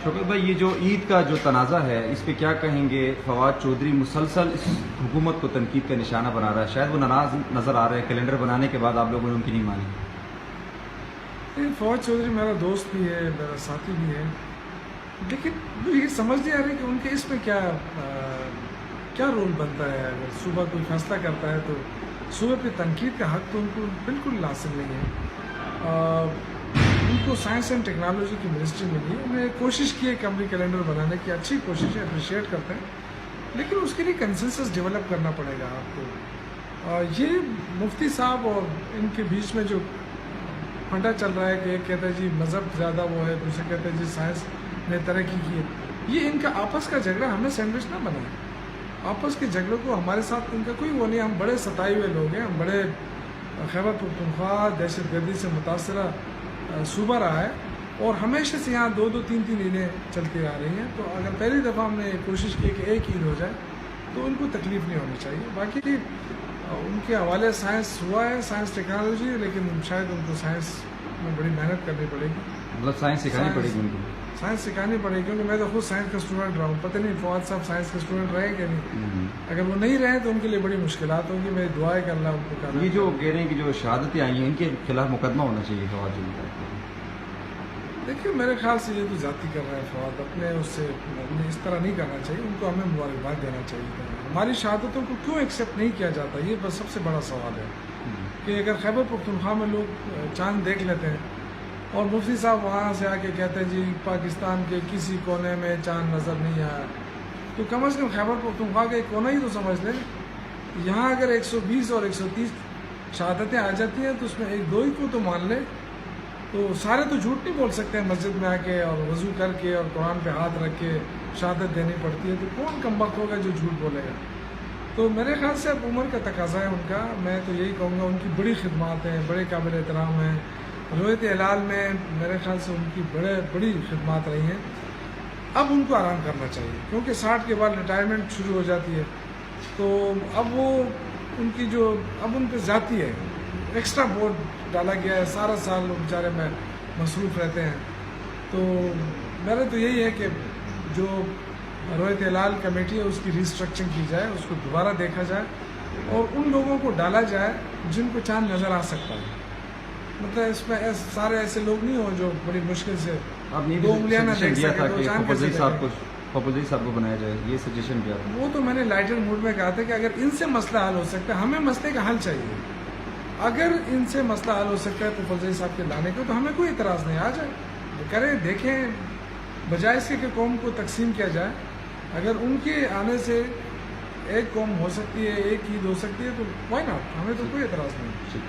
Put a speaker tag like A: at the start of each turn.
A: شوکت بھائی، یہ جو عید کا جو تنازع ہے اس پہ کیا کہیں گے؟ فواد چودھری مسلسل اس حکومت کو تنقید کا نشانہ بنا رہا ہے، شاید وہ ناراض نظر آ رہے ہیں کیلنڈر بنانے کے بعد آپ لوگوں نے ان کی نہیں مانی۔
B: فواد چودھری میرا دوست بھی ہے، میرا ساتھی بھی ہے، لیکن مجھے یہ سمجھ نہیں آ رہا کہ ان کے اس میں کیا رول بنتا ہے۔ اگر صوبہ کوئی فیصلہ کرتا ہے تو صوبے پہ تنقید کا حق تو ان کو بالکل حاصل نہیں ہے۔ ان کو سائنس اینڈ ٹیکنالوجی کی منسٹری ملی ہے، انہیں کوشش کی ہے کمری کیلنڈر بنانے کی، اچھی کوشش ہے، اپریشیٹ کرتے ہیں، لیکن اس کے لیے کنسنسس ڈیولپ کرنا پڑے گا آپ کو۔ یہ مفتی صاحب اور ان کے بیچ میں جو پھنڈا چل رہا ہے کہ ایک کہتا ہے جی مذہب زیادہ وہ ہے، دوسرے کہتے ہیں جی سائنس نے ترقی کی ہے، یہ ان کا آپس کا جھگڑا ہمیں سینڈوچ نہ بنائے۔ آپس کے جھگڑوں کو ہمارے ساتھ ان کا کوئی وہ نہیں، ہم بڑے ستائے ہوئے لوگ ہیں، ہم بڑے خیبر پختونخوا دہشت گردی سے متاثرہ صوبہ رہا ہے، اور ہمیشہ سے یہاں دو تین عیدیں چلتی آ رہی ہیں، تو اگر پہلی دفعہ ہم نے کوشش کی کہ ایک عید ہو جائے تو ان کو تکلیف نہیں ہونی چاہیے۔ باقی ان کے حوالے سائنس ہوا ہے، سائنس ٹیکنالوجی، لیکن شاید ان کو سائنس میں بڑی محنت کرنی پڑے گی،
A: مطلب سائنس سکھانی پڑے گی ان کو۔
B: سائنس سکھانی پڑے گی، کیونکہ میں تو خود سائنس کا اسٹوڈنٹ رہا ہوں، پتہ نہیں فواد صاحب سائنس کا اسٹوڈنٹ رہے کہ نہیں۔ اگر وہ نہیں رہے تو ان کے لیے بڑی مشکلات ہوں گی، میری دعا ہے کہ اللہ ان کو کرے۔
A: یہ جو کہہ رہے ہیں کہ جو شہادتیں آئی ہیں ان کے خلاف مقدمہ ہونا چاہیے فواد چودھری کا۔
B: دیکھیے میرے خیال سے یہ تو ذاتی کر رہا ہے فواد، اپنے اس سے اس طرح نہیں کرنا چاہیے، ان کو ہمیں مبارکباد دینا چاہیے۔ ہماری شہادتوں کو کیوں ایکسیپٹ نہیں کیا جاتا، یہ بس سب سے بڑا سوال ہے کہ اگر خیبر پختونخوا میں لوگ چاند دیکھ لیتے ہیں اور مفتی صاحب وہاں سے آ کے کہتے ہیں جی پاکستان کے کسی کونے میں چاند نظر نہیں آیا، تو کم از کم خیبر پختونخوا کا ایک کونا ہی تو سمجھ لیں۔ یہاں اگر 120 اور 130 شہادتیں آ جاتی ہیں تو اس میں ایک دو ہی کو تو مان لیں، تو سارے تو جھوٹ نہیں بول سکتے ہیں۔ مسجد میں آ کے اور وضو کر کے اور قرآن پہ ہاتھ رکھ کے شہادت دینی پڑتی ہے، تو کون کم وقت ہوگا جو جھوٹ بولے گا؟ تو میرے خیال سے اب عمر کا تقاضا ہے ان کا، میں تو یہی کہوں گا ان کی بڑی خدمات ہیں، بڑے قابل احترام ہیں۔ رویت ہلال میں میرے خیال سے ان کی بڑی خدمات رہی ہیں، اب ان کو آرام کرنا چاہیے، کیونکہ 60 کے بعد ریٹائرمنٹ شروع ہو جاتی ہے، تو اب وہ ان کی جو اب ان پہ ذاتی ہے، ایکسٹرا بورڈ ڈالا گیا ہے، سارا سال لوگ بیچارے میں مصروف رہتے ہیں۔ تو میرا تو یہی ہے کہ جو رویت ہلال کمیٹی ہے اس کی ریسٹرکچرنگ کی جائے، اس کو دوبارہ دیکھا جائے اور ان لوگوں کو ڈالا جائے جن کو چاند نظر آ سکتا ہے۔ مطلب اس میں سارے ایسے لوگ نہیں ہوں جو بڑی مشکل سے دو انگلیاں نہ دیکھ سکے تو چاند کیسے دیکھیں؟
A: فوزی صاحب کو بنایا جائے، یہ سجیشن کیا تھا؟
B: وہ تو میں نے لائٹر موڈ میں کہا تھا کہ اگر ان سے مسئلہ حل ہو سکتا ہے، ہمیں مسئلے کا حل چاہیے، اگر ان سے مسئلہ حل ہو سکتا ہے تو فوزی صاحب کے لانے کو تو ہمیں کوئی اعتراض نہیں، آ جائے کریں دیکھیں، بجائے اس کے کہ قوم کو تقسیم کیا جائے۔ اگر ان کے آنے سے ایک قوم ہو سکتی ہے، ایک عید ہو سکتی ہے تو وائی ناٹ، ہمیں تو کوئی اعتراض نہیں۔